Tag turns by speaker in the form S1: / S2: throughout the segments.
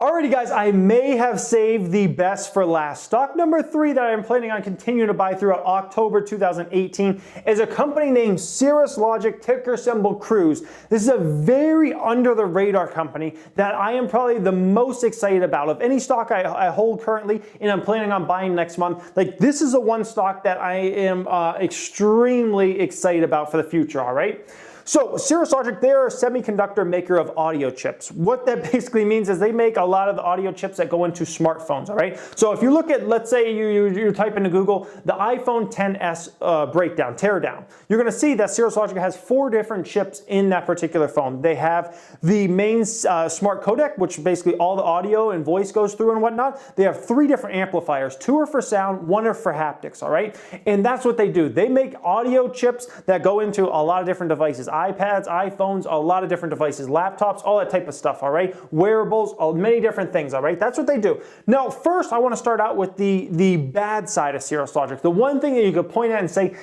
S1: Alrighty guys, I may have saved the best for last. Stock number 3 that I'm planning on continuing to buy throughout October 2018 is a company named Cirrus Logic, ticker symbol Cruise. This is a very under the radar company that I am probably the most excited about. Of any stock I hold currently and I'm planning on buying next month, like this is the one stock that I am extremely excited about for the future, alright? So Cirrus Logic, they're a semiconductor maker of audio chips. What that basically means is they make a lot of the audio chips that go into smartphones, all right? So if you look at, let's say you type into Google, the iPhone XS breakdown, teardown, you're gonna see that Cirrus Logic has 4 different chips in that particular phone. They have the main smart codec, which basically all the audio and voice goes through and whatnot. They have 3 different amplifiers, 2 are for sound, 1 are for haptics, all right? And that's what they do. They make audio chips that go into a lot of different devices. iPads, iPhones, a lot of different devices, laptops, all that type of stuff, all right? Wearables, many different things, all right? That's what they do. Now, first, I want to start out with the bad side of Cirrus Logic. The one thing that you could point at and say,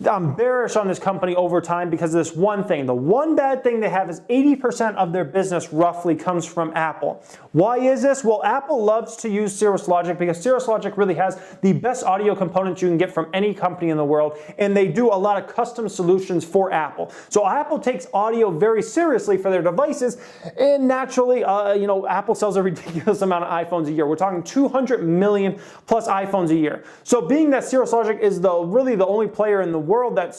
S1: I'm bearish on this company over time because of this one thing. The one bad thing they have is 80% of their business roughly comes from Apple. Why is this? Well, Apple loves to use Cirrus Logic because Cirrus Logic really has the best audio components you can get from any company in the world, and they do a lot of custom solutions for Apple. So Apple takes audio very seriously for their devices, and naturally, Apple sells a ridiculous amount of iPhones a year. We're talking 200 million plus iPhones a year. So being that Cirrus Logic is really the only player in the world that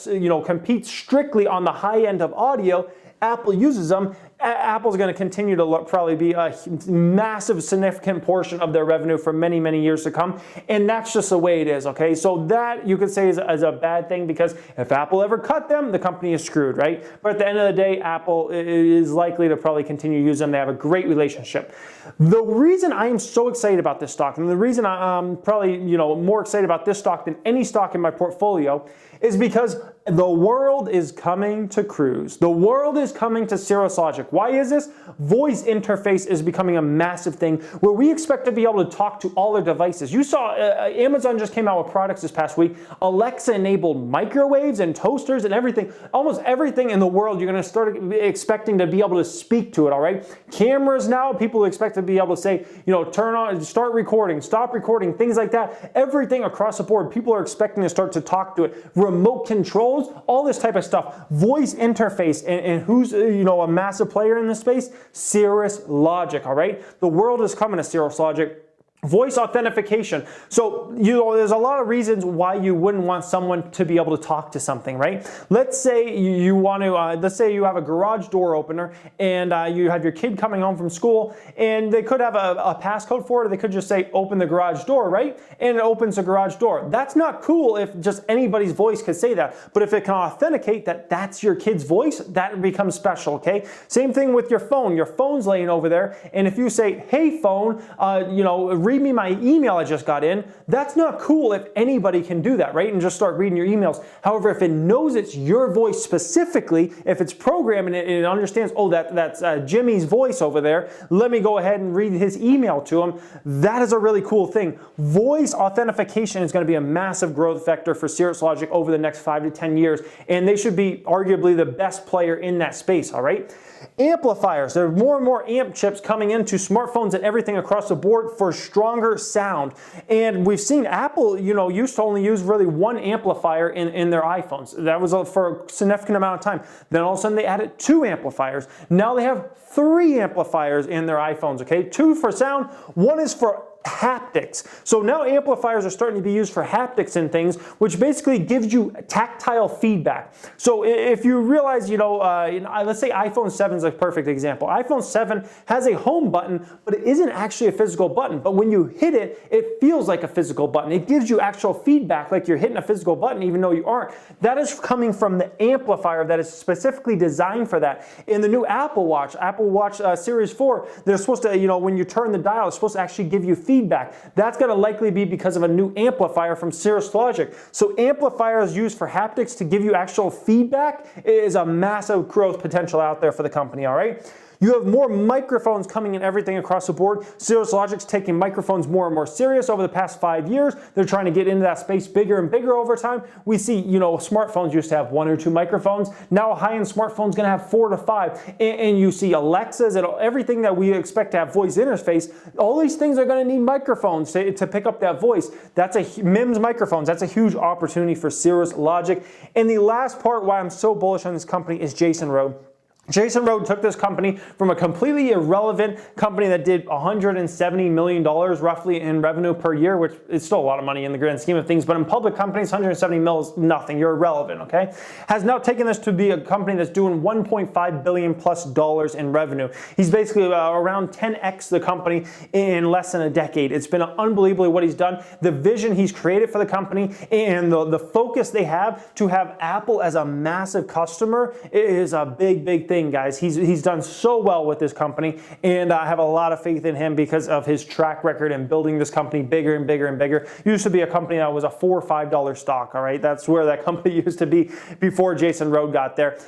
S1: competes strictly on the high end of audio, Apple uses them. Apple's going to continue to probably be a massive, significant portion of their revenue for many, many years to come, and that's just the way it is, okay? So that, you could say, is a bad thing because if Apple ever cut them, the company is screwed, right? But at the end of the day, Apple is likely to probably continue to use them. They have a great relationship. The reason I am so excited about this stock, and the reason I'm probably more excited about this stock than any stock in my portfolio, is because the world is coming to Cruise. The world is coming to Cirrus Logic. Why is this? Voice interface is becoming a massive thing where we expect to be able to talk to all their devices. You saw Amazon just came out with products this past week. Alexa enabled microwaves and toasters and everything. Almost everything in the world you're going to start expecting to be able to speak to it, all right? Cameras now, people expect to be able to say, turn on, start recording, stop recording, things like that. Everything across the board, people are expecting to start to talk to it. Remote controls, all this type of stuff. Voice interface, and who's a massive player in this space? Cirrus Logic, all right? The world is coming to Cirrus Logic. Voice authentication. So, there's a lot of reasons why you wouldn't want someone to be able to talk to something, right? Let's say you want to, let's say you have a garage door opener and you have your kid coming home from school and they could have a passcode for it, or they could just say, open the garage door, right? And it opens the garage door. That's not cool if just anybody's voice could say that. But if it can authenticate that that's your kid's voice, that becomes special, okay? Same thing with your phone. Your phone's laying over there, and if you say, hey phone, read me my email I just got in, that's not cool if anybody can do that, right? And just start reading your emails. However, if it knows it's your voice specifically, if it's programmed and it understands, oh, that's Jimmy's voice over there, let me go ahead and read his email to him, that is a really cool thing. Voice authentication is going to be a massive growth vector for Cirrus Logic over the next 5 to 10 years, and they should be arguably the best player in that space, all right? Amplifiers. There are more and more amp chips coming into smartphones and everything across the board for stronger sound. And we've seen Apple, used to only use really 1 amplifier in their iPhones. That was for a significant amount of time. Then all of a sudden they added 2 amplifiers. Now they have 3 amplifiers in their iPhones, okay? 2 for sound, 1 is for haptics. So now amplifiers are starting to be used for haptics and things, which basically gives you tactile feedback. So if you realize, let's say iPhone 7 is a perfect example. iPhone 7 has a home button, but it isn't actually a physical button. But when you hit it, it feels like a physical button. It gives you actual feedback like you're hitting a physical button even though you aren't. That is coming from the amplifier that is specifically designed for that. In the new Apple Watch Series 4, they're supposed to, when you turn the dial, it's supposed to actually give you feedback. That's going to likely be because of a new amplifier from Cirrus Logic. So amplifiers used for haptics to give you actual feedback is a massive growth potential out there for the company, all right? You have more microphones coming in everything across the board. Cirrus Logic's taking microphones more and more serious over the past 5 years. They're trying to get into that space bigger and bigger over time. We see, smartphones used to have 1 or 2 microphones. Now a high-end smartphone's going to have 4 to 5. And you see Alexas and everything that we expect to have voice interface. All these things are going to need microphones to pick up that voice. That's MIMS microphones. That's a huge opportunity for Cirrus Logic. And the last part why I'm so bullish on this company is Jason Rode. Jason Rode took this company from a completely irrelevant company that did $170 million roughly in revenue per year, which is still a lot of money in the grand scheme of things, but in public companies, 170 mil is nothing. You're irrelevant, okay? Has now taken this to be a company that's doing $1.5 billion plus in revenue. He's basically around 10x the company in less than a decade. It's been unbelievably what he's done. The vision he's created for the company and the focus they have to have Apple as a massive customer is a big, big thing, guys. He's done so well with this company, and I have a lot of faith in him because of his track record in building this company bigger and bigger and bigger. It used to be a company that was a $4 or $5 stock, all right? That's where that company used to be before Jason Rode got there.